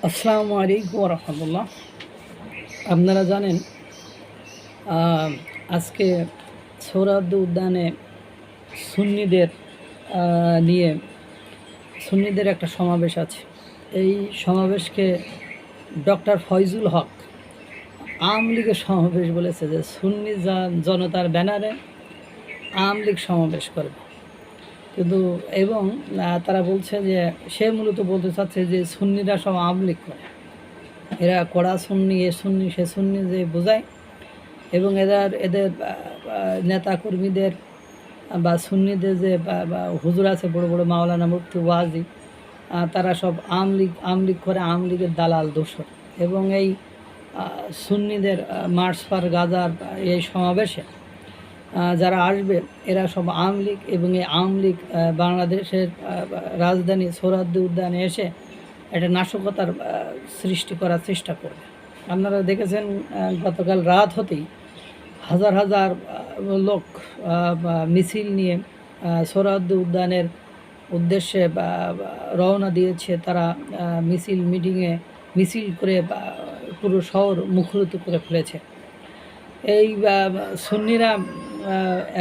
আসসালামু আলাইকুম রহমতুল্লাহ। আপনারা জানেন আজকে সোহরাওয়ার্দী উদ্যানে সুন্নিদের নিয়ে সুন্নিদের একটা সমাবেশ আছে। এই সমাবেশকে ডক্টর ফয়জুল হক আওয়ামী লীগের সমাবেশ বলেছে, যে সুন্নি জনতার ব্যানারে আওয়ামী লীগ সমাবেশ করবে। কিন্তু এবং তারা বলছে যে সে মূলত বলতে চাচ্ছে যে সুন্নিরা সব আওয়ামী লীগ করে, এরা কড়া সুন্নি, এ সুন্নি সে সুন্নি যে বোঝায়, এবং এদের নেতা কর্মীদের বা সুন্নিদের যে হুজুর আছে, বড় বড় মাওলানা, মুফতি, ওয়াজি, তারা সব আওয়ামী লীগ করে, আওয়ামী লীগের দালাল দোসর। এবং এই সুন্নিদের মার্চ পার গাজার এই সমাবেশে যারা আসবে এরা সব আওয়ামী লীগ, এবং এই আওয়ামী লীগ বাংলাদেশের রাজধানী সোহরাওয়ার্দী উদ্যানে এসে একটা নাশকতার সৃষ্টি করার চেষ্টা করবে। আপনারা দেখেছেন গতকাল রাত হতেই হাজার হাজার লোক মিছিল নিয়ে সোহরাওয়ার্দী উদ্যানের উদ্দেশ্যে রওনা দিয়েছে। তারা মিছিল করে পুরো শহর মুখরিত করে ফেলেছে। এই সুন্নিরা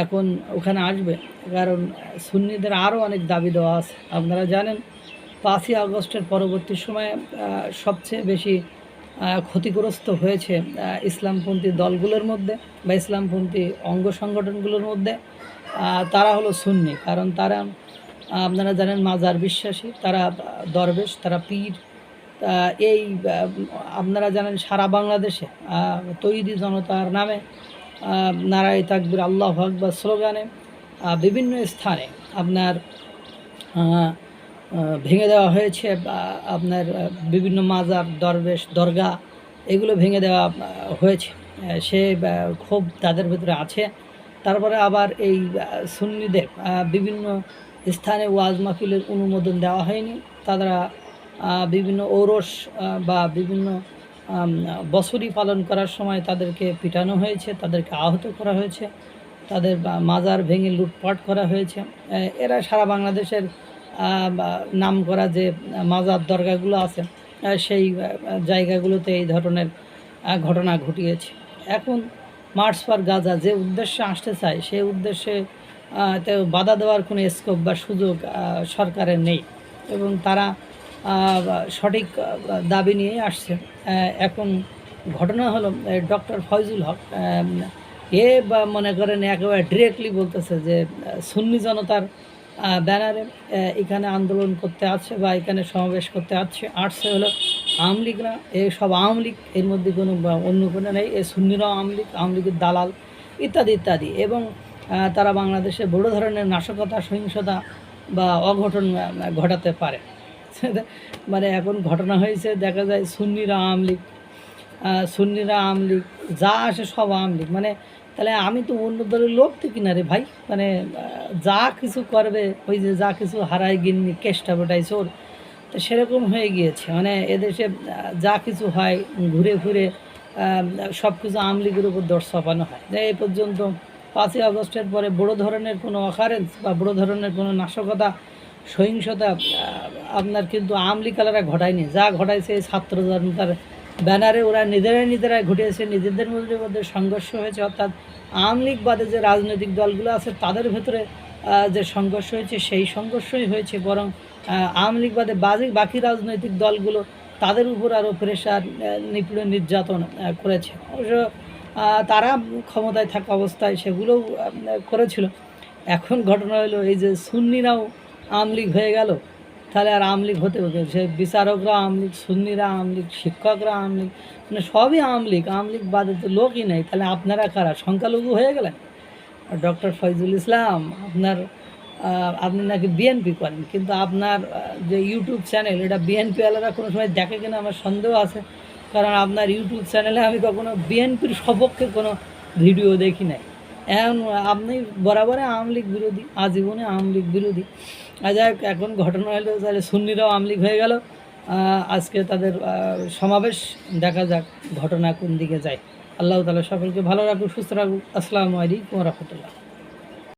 এখন ওখানে আসবে, কারণ সুন্নিদের আরও অনেক দাবি দেওয়া আছে। আপনারা জানেন 5ই আগস্টের পরবর্তী সময়ে সবচেয়ে বেশি ক্ষতিগ্রস্ত হয়েছে ইসলামপন্থী দলগুলোর মধ্যে বা ইসলামপন্থী অঙ্গ সংগঠনগুলোর মধ্যে। তারা হলো সুন্নি, কারণ তারা আপনারা জানেন মাজার বিশ্বাসী, তারা দরবেশ, তারা পীর। এই আপনারা জানেন সারা বাংলাদেশে তৈরি জনতার নামে নারায়ে তাকবীর, আল্লাহু আকবার স্লোগানে বিভিন্ন স্থানে আপনার ভেঙে দেওয়া হয়েছে। আপনার বিভিন্ন মাজার, দরবেশ, দরগা, এগুলো ভেঙে দেওয়া হয়েছে। সে ক্ষোভ তাদের ভিতরে আছে। তারপরে আবার এই সুন্নিদের বিভিন্ন স্থানে ওয়াজ মাহফিলের অনুমোদন দেওয়া হয়নি। তারা বিভিন্ন ঔরস বা বিভিন্ন বছরই পালন করার সময় তাদেরকে পিটানো হয়েছে, তাদেরকে আহত করা হয়েছে, তাদের মাজার ভেঙে লুটপাট করা হয়েছে। এরা সারা বাংলাদেশের নাম করা যে মাজার দরগাগুলো আছে সেই জায়গাগুলোতে এই ধরনের ঘটনা ঘটিয়েছে। এখন মার্চ ফর গাজা যে উদ্দেশ্যে আসতে চায়, সেই উদ্দেশ্যে বাধা দেওয়ার কোনো স্কোপ বা সুযোগ সরকারের নেই, এবং তারা সঠিক দাবি নিয়েই আসছে। এখন ঘটনা হলো ডক্টর ফয়জুল হক মনে করেন একেবারে ডিরেক্টলি বলতেছে যে সুন্নি জনতার ব্যানারে এখানে আন্দোলন করতে আসছে বা এখানে সমাবেশ করতে আসছে হলো আওয়ামী লীগরা। সব আওয়ামী লীগ, এর মধ্যে কোনো অন্য কোনো নেই। সুন্নিরাও আওয়ামী লীগের দালাল ইত্যাদি ইত্যাদি। এবং তারা বাংলাদেশে বড় ধরনের নাশকতা, সহিংসতা বা অঘটন ঘটাতে পারে। মানে এখন ঘটনা হয়েছে, দেখা যায় সুন্নিরা আওয়ামী লীগ, যা আসে সব আওয়ামী লীগ। মানে তাহলে আমি তো অন্য দলের লোক তো কিনা রে ভাই। মানে যা কিছু করবে, ওই যে যা কিছু হারায় গিন্নি কেষ্টা বেটাই চোর, তো সেরকম হয়ে গিয়েছে। মানে এদেশে যা কিছু হয় ঘুরে ফিরে সব কিছু আওয়ামী লীগের উপর দোষ চাপানো হয়। এই পর্যন্ত 5ই আগস্টের পরে বড় ধরনের কোনো অকারেন্স বা বড় ধরনের কোনো নাশকতা, সহিংসতা আপনার কিন্তু আওয়ামী লীগালারা ঘটায়নি। যা ঘটাইছে এই ছাত্র জনতার ব্যানারে ওরা নিজেরাই ঘটিয়েছে। নিজেদের মধ্যে সংঘর্ষ হয়েছে, অর্থাৎ আওয়ামী লীগ বাদে যে রাজনৈতিক দলগুলো আছে তাদের ভেতরে যে সংঘর্ষ হয়েছে সেই সংঘর্ষই হয়েছে। বরং আওয়ামী লীগ বাদে বাকি রাজনৈতিক দলগুলো তাদের উপর আরও প্রেশার, নিপীড়ন, নির্যাতন করেছে। অবশ্য তারা ক্ষমতায় থাকা অবস্থায় সেগুলোও করেছিল। এখন ঘটনা হলো এই যে সুন্নিরাও আওয়ামী লীগ হয়ে গেল, তাহলে আর আওয়ামী লীগ হতে হবে। সে বিচারকরা আওয়ামী লীগ, সুন্নিরা আওয়ামী লীগ, শিক্ষকরা আওয়ামী লীগ, মানে সবই আওয়ামী লীগ বাদে তো লোকই নেই। তাহলে আপনারা কারা? সংখ্যালঘু হয়ে গেলেন। ডক্টর ফয়জুল ইসলাম আপনি নাকি বিএনপি করেন, কিন্তু আপনার যে ইউটিউব চ্যানেল, এটা বিএনপিওয়ালারা কোনো সময় দেখে কিনা আমার সন্দেহ আছে। কারণ আপনার ইউটিউব চ্যানেলে আমি কখনো বিএনপির সপক্ষে কোনো ভিডিও দেখি নাই। আপনি বরাবরই আওয়ামী লীগ বিরোধী, আজীবনে আওয়ামী লীগ বিরোধী। যাই হোক, এখন ঘটনা হলো তাহলে সুন্নিরাও আওয়ামী লীগ হয়ে গেল। আজকে তাদের সমাবেশ, দেখা যাক ঘটনা কোন দিকে যায়। আল্লাহ তাআলা সকলকে ভালো রাখুক, সুস্থ রাখুক। আসসালামু আলাইকুম ওয়া রাহমাতুল্লাহ।